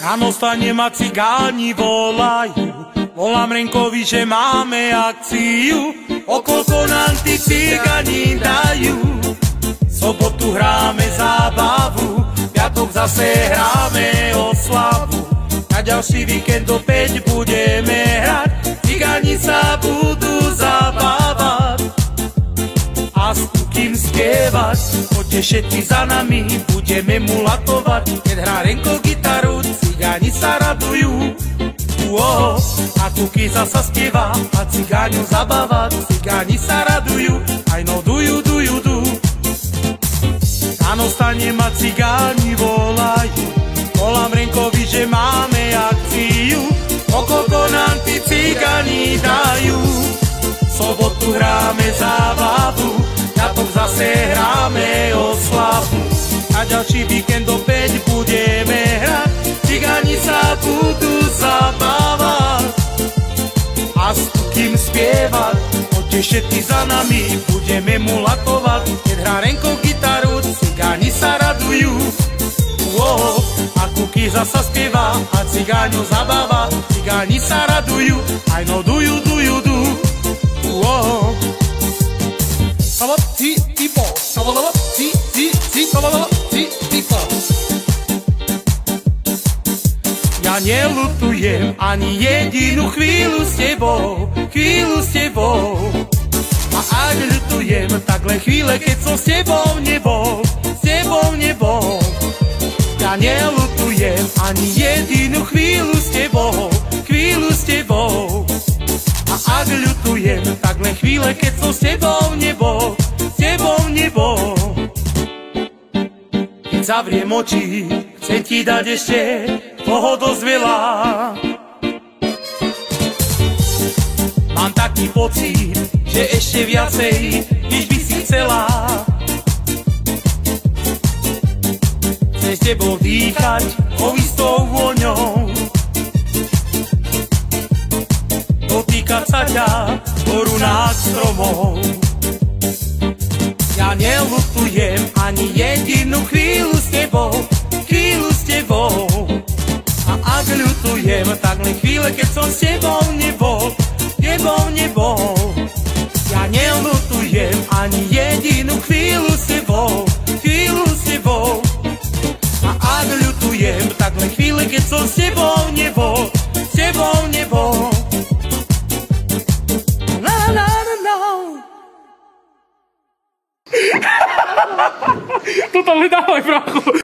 Ráno stanem a cigáni volajú, volám Renkovi, že máme akciu. O koľko nám tí cigáni dajú? Sobotu hráme zábavu, piatok zase hráme oslavu. Na ďalší víkend opäť budeme hrať, cigáni sa budú zabávať a s kým spievať. Poďte všetci za nami, budeme mulatovať. Keď hrá Renko gitaru, cigáni sa radujú. A kuky zasa spieva a cigáňu zabávať. Cigáni sa radujú, aj no dujú. Ráno stanem a cigáni volajú, volám Renkovi, že máme akciu. O koľko nám tí cigáni dajú? Sobotu hráme zábavu, piatok zase hráme oslavu. A ďalší víkend opäť budeme hrať, cigáni sa budú zabávať a s kým spievať. Poďte všetci za nami, budeme mulatovať. Keď hrá Renko gitaru, cigáni sa radujú. A kuky zasa spieva a cigáňu zabáva. Cigáni sa radujú, aj no dujú. Ja neľutujem ani jedinú chvíľu s tebou. A ak ľutujem, tak len chvíle, keď som s tebou nebol. Ja neľutujem ani jedinú chvíľu s tebou. A ak ľutujem, tak len chvíle, keď som s tebou nebol. Keď zavriem oči, chcem ti dať ešte toho dosť veľa. Mám taký pocit, že ešte viacej, než by si chcela. Chcem s tebou dýchať ovistou vôňou, dotýkať sa ťa korunách stromov. Ja neľutujem ani jedinú chvíľu s tebou. A ak ľutujem, tak len chvíle, keď som s tebou nebol. Ja neľutujem ani jedinú chvíľu s tebou. A ak ľutujem, tak len chvíle, keď som s tebou nebol. Toto mi dávaj, bracho.